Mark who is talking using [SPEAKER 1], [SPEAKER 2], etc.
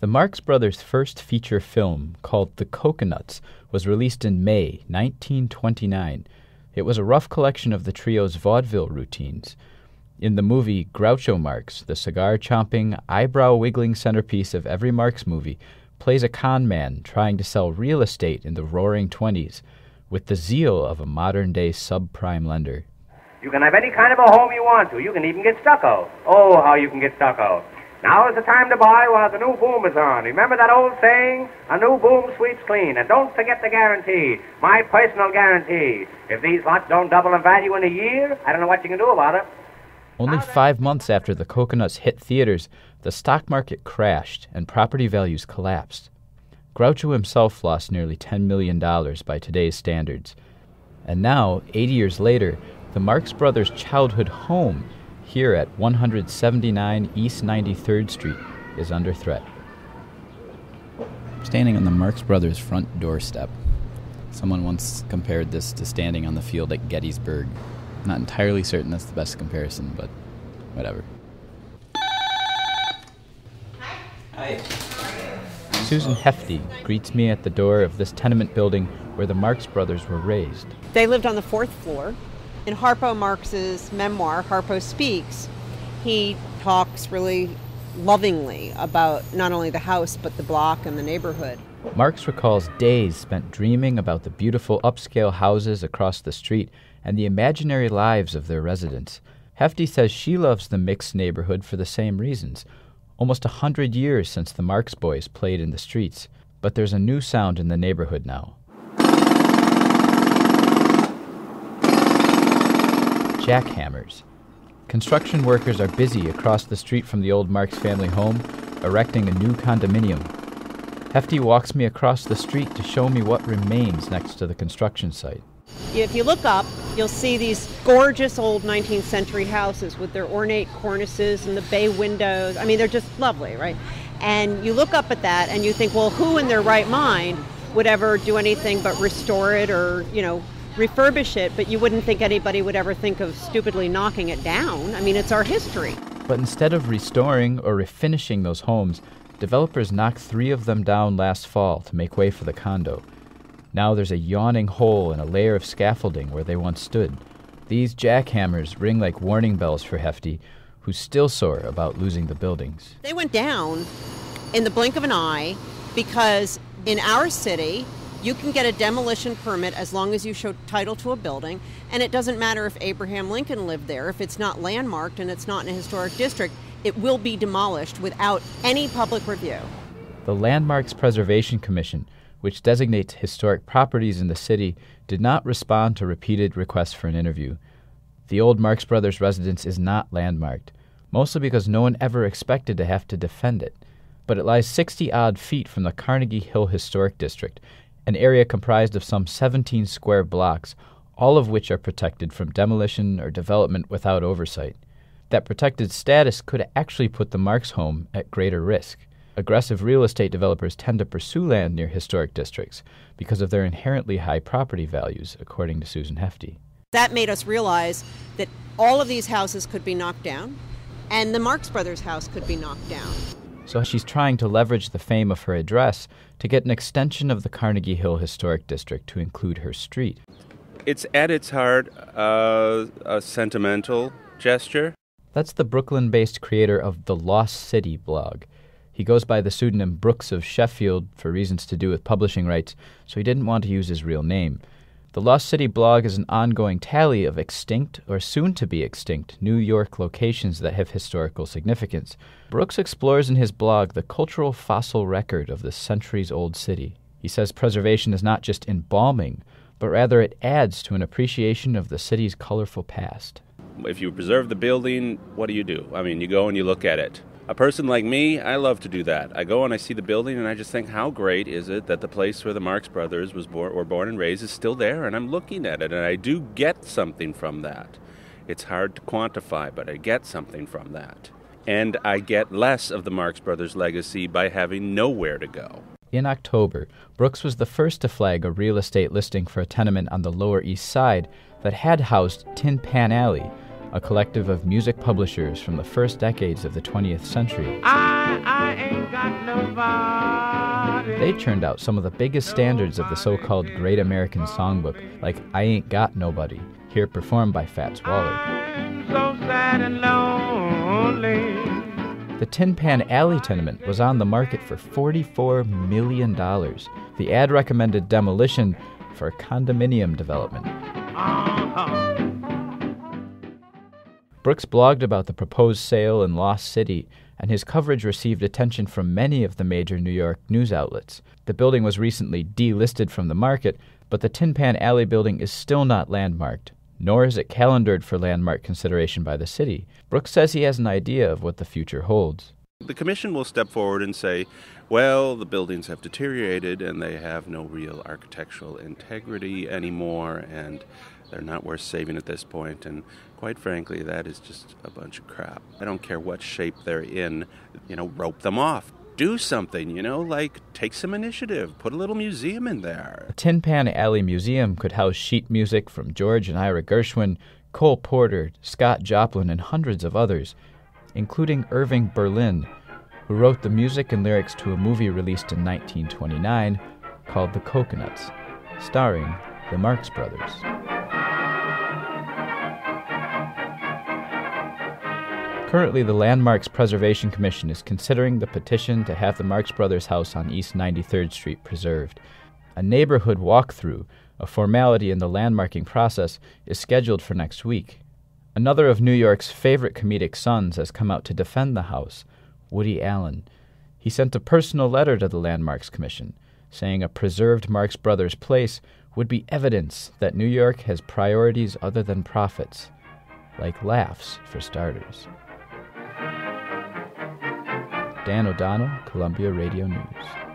[SPEAKER 1] The Marx Brothers' first feature film, called The Coconuts, was released in May 1929. It was a rough collection of the trio's vaudeville routines. In the movie, Groucho Marx, the cigar-chomping, eyebrow-wiggling centerpiece of every Marx movie, plays a con man trying to sell real estate in the roaring 20s with the zeal of a modern-day subprime lender.
[SPEAKER 2] You can have any kind of a home you want to. You can even get stucco. Oh, how you can get stucco. Now is the time to buy while the new boom is on. Remember that old saying? A new boom sweeps clean. And don't forget the guarantee. My personal guarantee. If these lots don't double in value in a year, I don't know what you can do about it.
[SPEAKER 1] Only 5 months after The Coconuts hit theaters, the stock market crashed and property values collapsed. Groucho himself lost nearly $10 million by today's standards. And now, 80 years later, the Marx Brothers' childhood home here at 179 East 93rd Street is under threat. Standing on the Marx Brothers' front doorstep. Someone once compared this to standing on the field at Gettysburg. Not entirely certain that's the best comparison, but whatever. Hi. Susan Hefty greets me at the door of this tenement building where the Marx Brothers were raised.
[SPEAKER 3] They lived on the 4th floor. In Harpo Marx's memoir, Harpo Speaks, he talks really lovingly about not only the house, but the block and the neighborhood.
[SPEAKER 1] Marx recalls days spent dreaming about the beautiful upscale houses across the street and the imaginary lives of their residents. Hefty says she loves the mixed neighborhood for the same reasons. Almost 100 years since the Marx Boys played in the streets, but there's a new sound in the neighborhood now. Jackhammers. Construction workers are busy across the street from the old Marx family home, erecting a new condominium. Hefty walks me across the street to show me what remains next to the construction site.
[SPEAKER 3] If you look up, you'll see these gorgeous old 19th century houses with their ornate cornices and the bay windows. I mean, they're just lovely, right? And you look up at that and you think, well, who in their right mind would ever do anything but restore it or, refurbish it? But you wouldn't think anybody would ever think of stupidly knocking it down. I mean, it's our history.
[SPEAKER 1] But instead of restoring or refinishing those homes, developers knocked 3 of them down last fall to make way for the condo. Now there's a yawning hole and a layer of scaffolding where they once stood. These jackhammers ring like warning bells for Hefty, who's still sore about losing the buildings.
[SPEAKER 3] They went down in the blink of an eye because in our city, you can get a demolition permit as long as you show title to a building, and it doesn't matter if Abraham Lincoln lived there. If it's not landmarked and it's not in a historic district, it will be demolished without any public review.
[SPEAKER 1] The Landmarks Preservation Commission, which designates historic properties in the city, did not respond to repeated requests for an interview. The old Marx Brothers residence is not landmarked, mostly because no one ever expected to have to defend it. But it lies 60-odd feet from the Carnegie Hill Historic District, an area comprised of some 17 square blocks, all of which are protected from demolition or development without oversight. That protected status could actually put the Marx home at greater risk. Aggressive real estate developers tend to pursue land near historic districts because of their inherently high property values, according to Susan Hefty.
[SPEAKER 3] That made us realize that all of these houses could be knocked down, and the Marx Brothers house could be knocked down.
[SPEAKER 1] So she's trying to leverage the fame of her address to get an extension of the Carnegie Hill Historic District to include her street.
[SPEAKER 4] It's at its heart a sentimental gesture.
[SPEAKER 1] That's the Brooklyn-based creator of the Lost City blog. He goes by the pseudonym Brooks of Sheffield for reasons to do with publishing rights, so he didn't want to use his real name. The Lost City blog is an ongoing tally of extinct or soon-to-be extinct New York locations that have historical significance. Brooks explores in his blog the cultural fossil record of this centuries-old city. He says preservation is not just embalming, but rather it adds to an appreciation of the city's colorful past.
[SPEAKER 4] If you preserve the building, what do? I mean, you go and you look at it. A person like me, I love to do that. I go and I see the building and I just think, how great is it that the place where the Marx Brothers were born and raised is still there, and I'm looking at it, and I do get something from that. It's hard to quantify, but I get something from that. And I get less of the Marx Brothers legacy by having nowhere to go.
[SPEAKER 1] In October, Brooks was the first to flag a real estate listing for a tenement on the Lower East Side that had housed Tin Pan Alley, a collective of music publishers from the first decades of the 20th century.
[SPEAKER 5] I ain't got nobody.
[SPEAKER 1] They churned out some of the biggest standards of the so-called Great American Songbook, like I Ain't Got Nobody, here performed by Fats Waller.
[SPEAKER 5] I'm so sad and lonely.
[SPEAKER 1] The Tin Pan Alley tenement was on the market for $44 million. The ad recommended demolition for condominium development. Brooks blogged about the proposed sale in Lost City, and his coverage received attention from many of the major New York news outlets. The building was recently delisted from the market, but the Tin Pan Alley building is still not landmarked, nor is it calendared for landmark consideration by the city. Brooks says he has an idea of what the future holds.
[SPEAKER 4] The commission will step forward and say, well, the buildings have deteriorated and they have no real architectural integrity anymore and they're not worth saving at this point. And quite frankly, that is just a bunch of crap. I don't care what shape they're in, rope them off. Do something, like take some initiative, put a little museum in there.
[SPEAKER 1] A Tin Pan Alley museum could house sheet music from George and Ira Gershwin, Cole Porter, Scott Joplin, and hundreds of others, including Irving Berlin, who wrote the music and lyrics to a movie released in 1929 called The Coconuts, starring the Marx Brothers. Currently, the Landmarks Preservation Commission is considering the petition to have the Marx Brothers house on East 93rd Street preserved. A neighborhood walkthrough, a formality in the landmarking process, is scheduled for next week. Another of New York's favorite comedic sons has come out to defend the house, Woody Allen. He sent a personal letter to the Landmarks Commission, saying a preserved Marx Brothers place would be evidence that New York has priorities other than profits, like laughs for starters. Dan O'Donnell, Columbia Radio News.